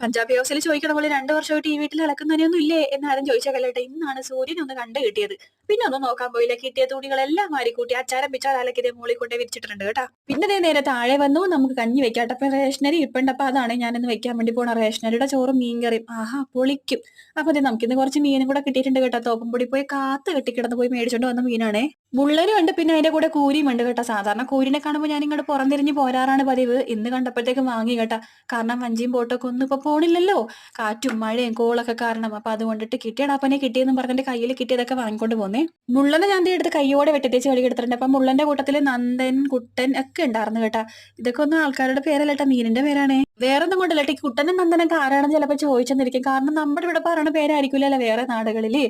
പഞ്ചാബി ഹൗസിൽ ചോദിക്കണ പോലെ 2 വർഷമായിട്ട് ഈ വീട്ടിൽ അലക്കുന്നതിനൊന്നും ഇല്ലേ എന്നാരും ചോദിച്ചാൽ കല്ലേട്ടെ. ഇന്നാണ് സൂര്യൻ ഒന്ന് കണ്ടു കിട്ടിയത്. പിന്നെ ഒന്നും നോക്കാൻ പോയില്ല. കിട്ടിയ തുണികളെല്ലാം മാറിക്കൂട്ടി അച്ചാരം പിച്ചാൽ അലക്കിതേ മോളിൽ കൊണ്ടേ വിരിച്ചിട്ടുണ്ട് കേട്ടാ. പിന്നെ ദേ നേരെ താഴെ വന്നു. നമുക്ക് കഞ്ഞി വെക്കാട്ടെ. അപ്പൊ റേഷനറി ഇരിപ്പുണ്ട്. അപ്പൊ അതാണ് ഞാനിന്ന് വെക്കാൻ വേണ്ടി പോണ. റേഷനറിയുടെ ചോറും മീൻകറിയും. ആഹാ പൊളിക്കും. അപ്പൊ അതെ നമുക്കിന്ന് കുറച്ച് മീനും കൂടെ കിട്ടിയിട്ടുണ്ട് കേട്ടോ. തോപ്പുംപൊടി പോയി കാത്ത് കെട്ടിക്കിടന്ന് പോയി മേടിച്ചോണ്ട് വന്ന മീനാണേ. മുള്ളനും ഉണ്ട്, പിന്നെ അതിന്റെ കൂടെ കൂരിയും ഉണ്ട് കേട്ടോ. സാധാരണ കൂരിനെ കാണുമ്പോൾ ഞാൻ ഇങ്ങോട്ട് പുറംതിരിഞ്ഞ് പോരാറാണ് പതിവ്. ഇന്ന് കണ്ടപ്പോഴത്തേക്ക് വാങ്ങി കേട്ടാ. കാരണം വഞ്ചിയും ബോട്ടൊക്കെ ഒന്നും ഇപ്പൊ പോണില്ലല്ലോ, കാറ്റും മഴയും കോളൊക്കെ കാരണം. അപ്പൊ അതുകൊണ്ടിട്ട് കിട്ടിയടാപ്പനെ കിട്ടിയെന്നും പറഞ്ഞിട്ട് കയ്യിൽ കിട്ടിയതൊക്കെ വാങ്ങിക്കൊണ്ട് പോന്നേ. മുള്ളനെ ഞാൻ ദേ എടുത്ത് കയ്യോടെ വെട്ടിത്തേച്ച് കഴുകിയെടുത്തിട്ടുണ്ട്. അപ്പൊ മുള്ളന്റെ കൂട്ടത്തില് നന്ദൻ, കുട്ടൻ ഒക്കെ ഉണ്ടായിരുന്നു കേട്ടാ. ഇതൊക്കെ ഒന്നും ആൾക്കാരുടെ പേരല്ലേട്ടാ, മീനിന്റെ പേരാണേ. വേറൊന്നും കൊണ്ടല്ല. കുട്ടനും നന്ദനൊക്കെ ആരാണെന്ന് ചിലപ്പോൾ ചോദിച്ചെന്നിരിക്കും. കാരണം നമ്മുടെ ഇവിടെ പറയണ പേരായിരിക്കില്ലല്ലോ വേറെ നാടുകളില്.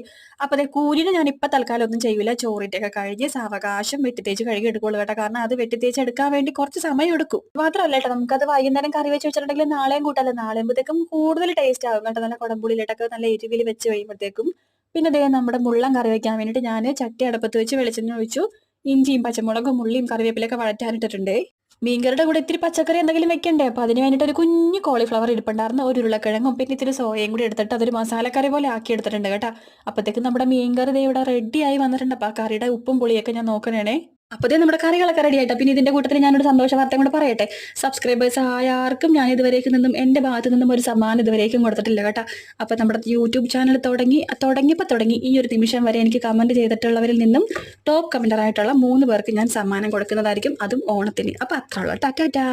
അപ്പൊ അതെ കൂരിനെ ഞാൻ ഇപ്പൊ തൽക്കാലം ഒന്നും ചെയ്യൂല. ചോറിന്റെ ഒക്കെ കഴിഞ്ഞ് സാവകാശം വെട്ടിത്തേച്ച് കഴുകി എടുക്കുള്ളൂ കേട്ടോ. കാരണം അത് വെട്ടിത്തേച്ച് എടുക്കാൻ വേണ്ടി കുറച്ച് സമയം എടുക്കും. മാത്രമല്ല കേട്ടോ, നമുക്കത് വൈകുന്നേരം കറി വെച്ച് വെച്ചിട്ടുണ്ടെങ്കിൽ നാളെയും കൂട്ടല്ലോ. നാളെയുമ്പോഴത്തേക്കും കൂടുതൽ ടേസ്റ്റ് ആകും കേട്ടോ. നല്ല കുടംപുളിയിലിട്ടൊക്കെ നല്ല എരിവിൽ വെച്ച് കഴിയുമ്പോഴത്തേക്കും. പിന്നെ ദേ നമ്മുടെ മുള്ളൻ കറി വെക്കാൻ വേണ്ടിയിട്ട് ഞാൻ ചട്ടി അടുപ്പത്ത് വെച്ച് വെളിച്ചെണ്ണ ഒഴിച്ചു. ഇഞ്ചിയും പച്ചമുളകും ഉള്ളിയും കറിവേപ്പിലൊക്കെ വഴറ്റാനിട്ടിട്ടുണ്ട്. മീൻകറിയുടെ കൂടെ ഇത്തിരി പച്ചക്കറി എന്തെങ്കിലും വെക്കണ്ടേ. അപ്പൊ അതിന് വേണ്ടിയിട്ട് ഒരു കുഞ്ഞു കോളിഫ്ലവർ ഇരിപ്പുണ്ടായിരുന്നു. ഒരു ഉരുളക്കിഴങ്ങും പിന്നെ ഇത്തിരി സോയയും കൂടി എടുത്തിട്ട് അതൊരു മസാലക്കറി പോലെ ആക്കി എടുത്തിട്ടുണ്ട് കേട്ടോ. അപ്പത്തേക്കും നമ്മുടെ മീൻകറി ദേ ഇവിടെ റെഡി ആയി വന്നിട്ടുണ്ട്. അപ്പൊ ആ കറിയുടെ ഉപ്പും പുളിയൊക്കെ ഞാൻ നോക്കണേ. അപ്പോഴത്തേ നമ്മുടെ കറികളൊക്കെ റെഡി ആയിട്ടോ. പിന്നെ ഇതിന്റെ കൂട്ടത്തിൽ ഞാനൊരു സന്തോഷ വാർത്ത കൂടെ പറയട്ടെ. സബ്സ്ക്രൈബേഴ്സ് ആയ ആർക്കും ഞാൻ ഇതുവരേക്കും നിന്നും എന്റെ ഭാഗത്തു നിന്നും ഒരു സമ്മാനം ഇതുവരേക്കും കൊടുത്തിട്ടില്ല കേട്ടോ. അപ്പൊ നമ്മുടെ യൂട്യൂബ് ചാനൽ തുടങ്ങി ഈ ഒരു നിമിഷം വരെ എനിക്ക് കമന്റ് ചെയ്തിട്ടുള്ളവരിൽ നിന്നും ടോപ്പ് കമന്റർ ആയിട്ടുള്ള 3 പേർക്ക് ഞാൻ സമ്മാനം കൊടുക്കുന്നതായിരിക്കും, അതും ഓണത്തിന്. അപ്പൊ അത്ര ഉള്ളൂ. ടാറ്റാ.